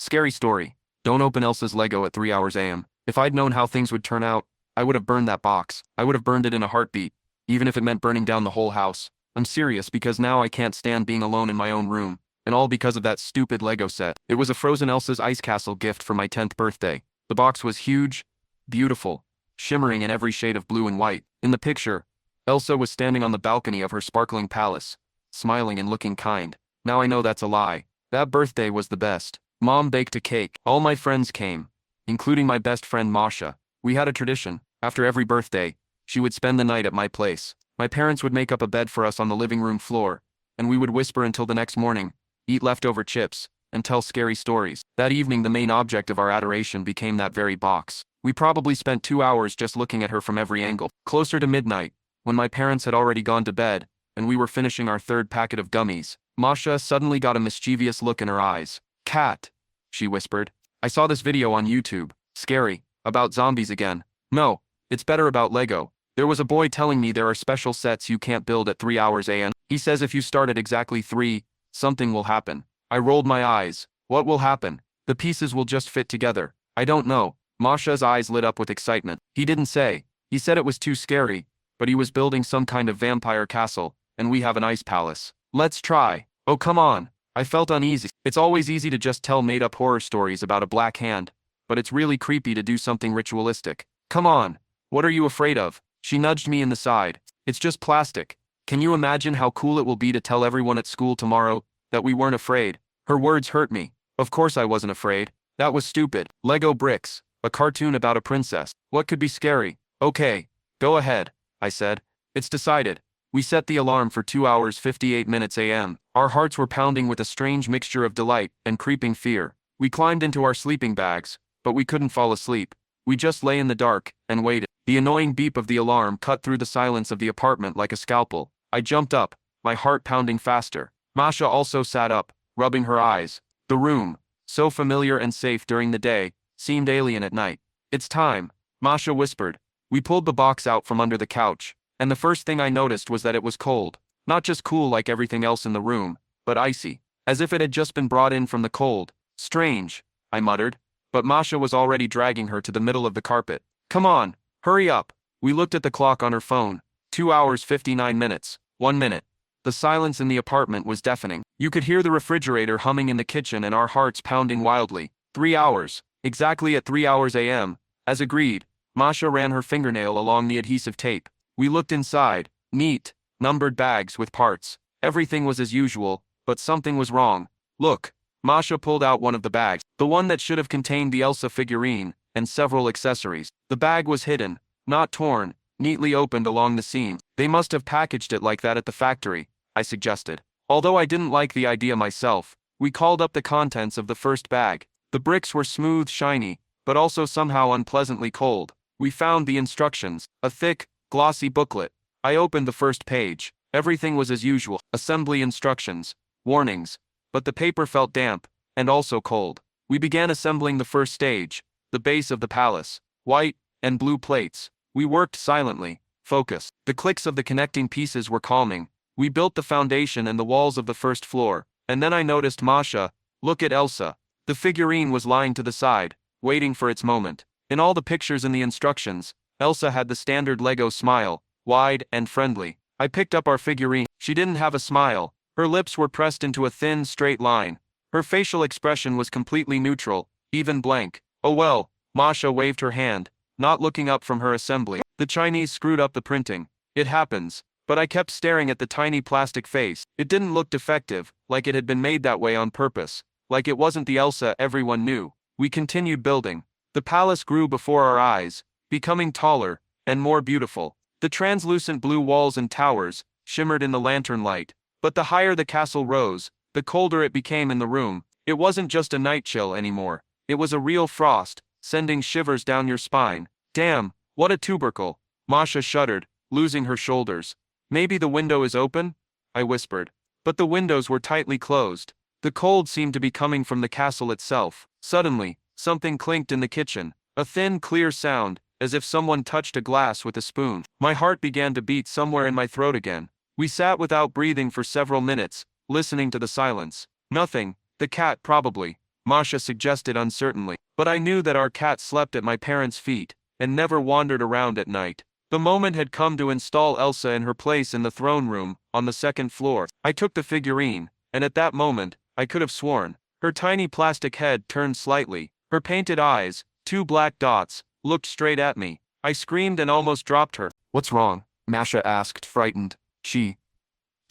Scary story. Don't open Elsa'S Lego at 3 hours AM. If I'd known how things would turn out, I would have burned that box. I would have burned it in a heartbeat, even if it meant burning down the whole house. I'm serious because now I can't stand being alone in my own room, and all because of that stupid Lego set. It was a frozen Elsa'S ice castle gift for my 10th birthday. The box was huge, beautiful, shimmering in every shade of blue and white. In the picture, Elsa was standing on the balcony of her sparkling palace, smiling and looking kind. Now I know that's a lie. That birthday was the best. Mom baked a cake. All my friends came, including my best friend Masha. We had a tradition. After every birthday, she would spend the night at my place. My parents would make up a bed for us on the living room floor, and we would whisper until the next morning, eat leftover chips, and tell scary stories. That evening the main object of our adoration became that very box. We probably spent 2 hours just looking at her from every angle. Closer to midnight, when my parents had already gone to bed, and we were finishing our third packet of gummies, Masha suddenly got a mischievous look in her eyes. "Cat," she whispered. "I saw this video on YouTube. Scary. About zombies again. No, it's better about Lego. There was a boy telling me there are special sets you can't build at 3 hours AM. He says if you start at exactly 3, something will happen." I rolled my eyes. What will happen? The pieces will just fit together. I don't know. Masha's eyes lit up with excitement. He didn't say. He said it was too scary, but he was building some kind of vampire castle, and we have an ice palace. Let's try. Oh, come on. I felt uneasy. It's always easy to just tell made-up horror stories about a black hand, but it's really creepy to do something ritualistic. Come on. What are you afraid of? She nudged me in the side. It's just plastic. Can you imagine how cool it will be to tell everyone at school tomorrow that we weren't afraid? Her words hurt me. Of course I wasn't afraid. That was stupid. Lego bricks. A cartoon about a princess. What could be scary? Okay, go ahead, I said. It's decided. We set the alarm for 2 hours 58 minutes AM. Our hearts were pounding with a strange mixture of delight and creeping fear. We climbed into our sleeping bags, but we couldn't fall asleep. We just lay in the dark and waited. The annoying beep of the alarm cut through the silence of the apartment like a scalpel. I jumped up, my heart pounding faster. Masha also sat up, rubbing her eyes. The room, so familiar and safe during the day, seemed alien at night. "It's time," Masha whispered. We pulled the box out from under the couch, and the first thing I noticed was that it was cold. Not just cool like everything else in the room, but icy, as if it had just been brought in from the cold. "Strange," I muttered, but Masha was already dragging her to the middle of the carpet. "Come on, hurry up." We looked at the clock on her phone. 2 hours 59 minutes. 1 minute. The silence in the apartment was deafening. You could hear the refrigerator humming in the kitchen and our hearts pounding wildly. 3 hours. Exactly at 3 hours AM. As agreed, Masha ran her fingernail along the adhesive tape. We looked inside. Neat, numbered bags with parts. Everything was as usual, but something was wrong. "Look." Masha pulled out one of the bags. The one that should have contained the Elsa figurine and several accessories. The bag was hidden, not torn, neatly opened along the seam. "They must have packaged it like that at the factory," I suggested. Although I didn't like the idea myself, we called up the contents of the first bag. The bricks were smooth, shiny, but also somehow unpleasantly cold. We found the instructions, a thick, glossy booklet. I opened the first page. Everything was as usual. Assembly instructions, warnings, but the paper felt damp, and also cold. We began assembling the first stage, the base of the palace. White and blue plates. We worked silently, focused. The clicks of the connecting pieces were calming. We built the foundation and the walls of the first floor, and then I noticed Masha. Look at Elsa. The figurine was lying to the side, waiting for its moment. In all the pictures and the instructions, Elsa had the standard Lego smile, wide and friendly. I picked up our figurine. She didn't have a smile. Her lips were pressed into a thin, straight line. Her facial expression was completely neutral, even blank. "Oh well," Masha waved her hand, not looking up from her assembly. "The Chinese screwed up the printing. It happens." But I kept staring at the tiny plastic face. It didn't look defective, like it had been made that way on purpose. Like it wasn't the Elsa everyone knew. We continued building. The palace grew before our eyes, becoming taller and more beautiful. The translucent blue walls and towers shimmered in the lantern light. But the higher the castle rose, the colder it became in the room. It wasn't just a night chill anymore. It was a real frost, sending shivers down your spine. "Damn, what a tubercle." Masha shuddered, losing her shoulders. "Maybe the window is open?" I whispered. But the windows were tightly closed. The cold seemed to be coming from the castle itself. Suddenly, something clinked in the kitchen. A thin, clear sound, as if someone touched a glass with a spoon. My heart began to beat somewhere in my throat again. We sat without breathing for several minutes, listening to the silence. "Nothing, the cat probably," Masha suggested uncertainly. But I knew that our cat slept at my parents' feet and never wandered around at night. The moment had come to install Elsa in her place in the throne room on the second floor. I took the figurine, and at that moment, I could have sworn. Her tiny plastic head turned slightly. Her painted eyes, two black dots, looked straight at me. I screamed and almost dropped her. What's wrong? Masha asked, frightened. She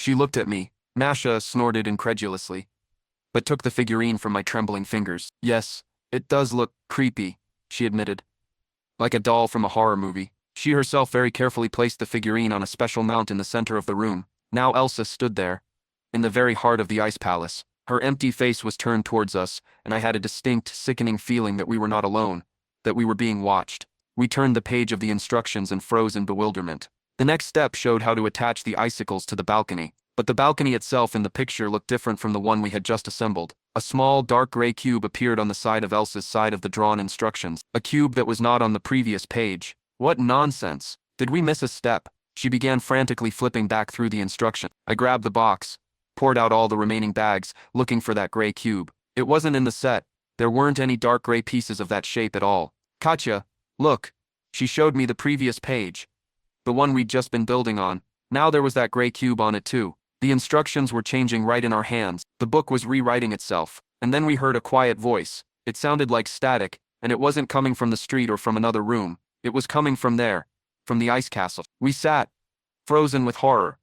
looked at me. Masha snorted incredulously, but took the figurine from my trembling fingers. Yes, it does look creepy, she admitted. Like a doll from a horror movie. She herself very carefully placed the figurine on a special mount in the center of the room. Now Elsa stood there, in the very heart of the ice palace. Her empty face was turned towards us, and I had a distinct, sickening feeling that we were not alone, that we were being watched. We turned the page of the instructions and froze in bewilderment. The next step showed how to attach the icicles to the balcony, but the balcony itself in the picture looked different from the one we had just assembled. A small, dark gray cube appeared on the side of Elsa's side of the drawn instructions, a cube that was not on the previous page. What nonsense! Did we miss a step? She began frantically flipping back through the instruction. I grabbed the box, poured out all the remaining bags, looking for that gray cube. It wasn't in the set. There weren't any dark gray pieces of that shape at all. Katya, look. She showed me the previous page, the one we'd just been building on. Now there was that gray cube on it too. The instructions were changing right in our hands. The book was rewriting itself. And then we heard a quiet voice. It sounded like static, and it wasn't coming from the street or from another room. It was coming from there, from the ice castle. We sat, frozen with horror,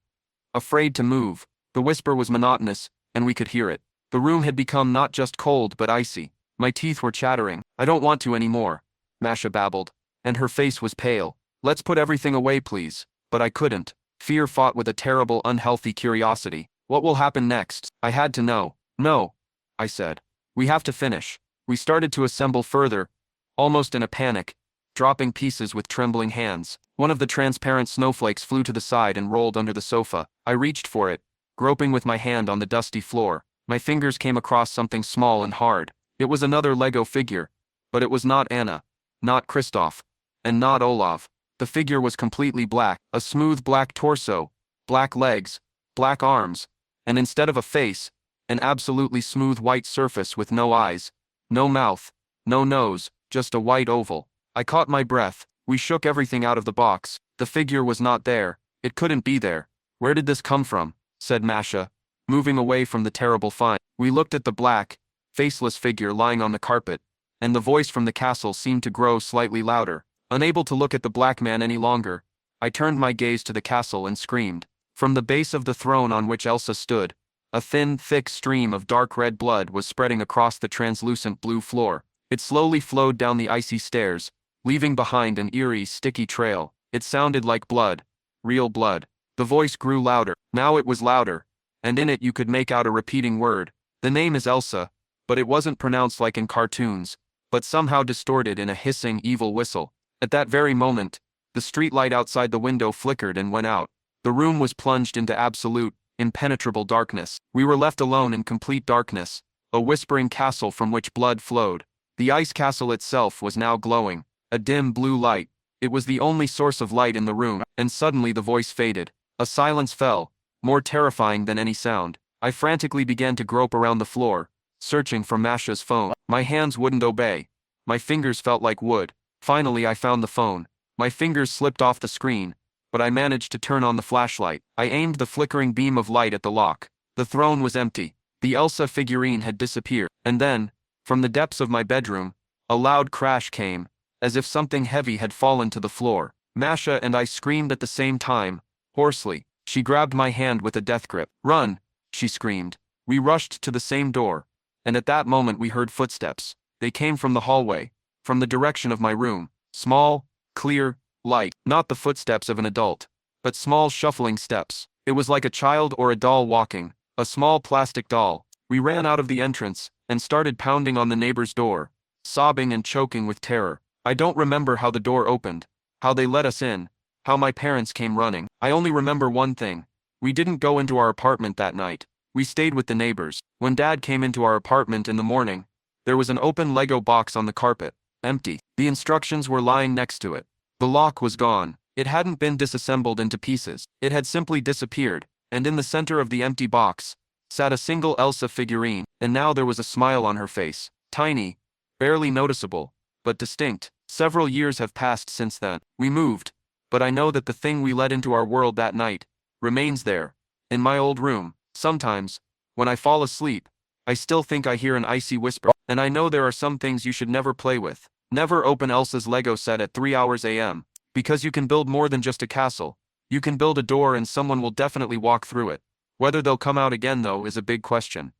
afraid to move. The whisper was monotonous, and we could hear it. The room had become not just cold but icy. My teeth were chattering. I don't want to anymore, Masha babbled, and her face was pale. Let's put everything away, please. But I couldn't. Fear fought with a terrible, unhealthy curiosity. What will happen next? I had to know. No, I said. We have to finish. We started to assemble further, almost in a panic, dropping pieces with trembling hands. One of the transparent snowflakes flew to the side and rolled under the sofa. I reached for it, groping with my hand on the dusty floor. My fingers came across something small and hard. It was another Lego figure, but it was not Anna, not Kristoff, and not Olaf. The figure was completely black, a smooth black torso, black legs, black arms, and instead of a face, an absolutely smooth white surface with no eyes, no mouth, no nose, just a white oval. I caught my breath. We shook everything out of the box. The figure was not there. It couldn't be there. Where did this come from? Said Masha, moving away from the terrible find. We looked at the black, faceless figure lying on the carpet, and the voice from the castle seemed to grow slightly louder. Unable to look at the black man any longer, I turned my gaze to the castle and screamed. From the base of the throne on which Elsa stood, a thin, thick stream of dark red blood was spreading across the translucent blue floor. It slowly flowed down the icy stairs, leaving behind an eerie, sticky trail. It sounded like blood, real blood. The voice grew louder. Now it was louder, and in it you could make out a repeating word. The name is Elsa, but it wasn't pronounced like in cartoons, but somehow distorted in a hissing, evil whistle. At that very moment, the street light outside the window flickered and went out. The room was plunged into absolute, impenetrable darkness. We were left alone in complete darkness, a whispering castle from which blood flowed. The ice castle itself was now glowing, a dim blue light. It was the only source of light in the room, and suddenly the voice faded. A silence fell, more terrifying than any sound. I frantically began to grope around the floor, searching for Masha's phone. My hands wouldn't obey. My fingers felt like wood. Finally I found the phone. My fingers slipped off the screen, but I managed to turn on the flashlight. I aimed the flickering beam of light at the lock. The throne was empty. The Elsa figurine had disappeared. And then, from the depths of my bedroom, a loud crash came, as if something heavy had fallen to the floor. Masha and I screamed at the same time, hoarsely. She grabbed my hand with a death grip. "Run!" she screamed. We rushed to the same door, and at that moment we heard footsteps. They came from the hallway, from the direction of my room. Small, clear, light. Not the footsteps of an adult, but small shuffling steps. It was like a child or a doll walking, a small plastic doll. We ran out of the entrance, and started pounding on the neighbor's door, sobbing and choking with terror. I don't remember how the door opened, how they let us in, how my parents came running. I only remember one thing. We didn't go into our apartment that night. We stayed with the neighbors. When Dad came into our apartment in the morning, there was an open Lego box on the carpet, empty. The instructions were lying next to it. The lock was gone. It hadn't been disassembled into pieces. It had simply disappeared, and in the center of the empty box sat a single Elsa figurine, and now there was a smile on her face. Tiny, barely noticeable, but distinct. Several years have passed since then. We moved, but I know that the thing we let into our world that night remains there, in my old room. Sometimes, when I fall asleep, I still think I hear an icy whisper. And I know there are some things you should never play with. Never open Elsa'S Lego set at 3 hours a.m. Because you can build more than just a castle. You can build a door and someone will definitely walk through it. Whether they'll come out again though is a big question.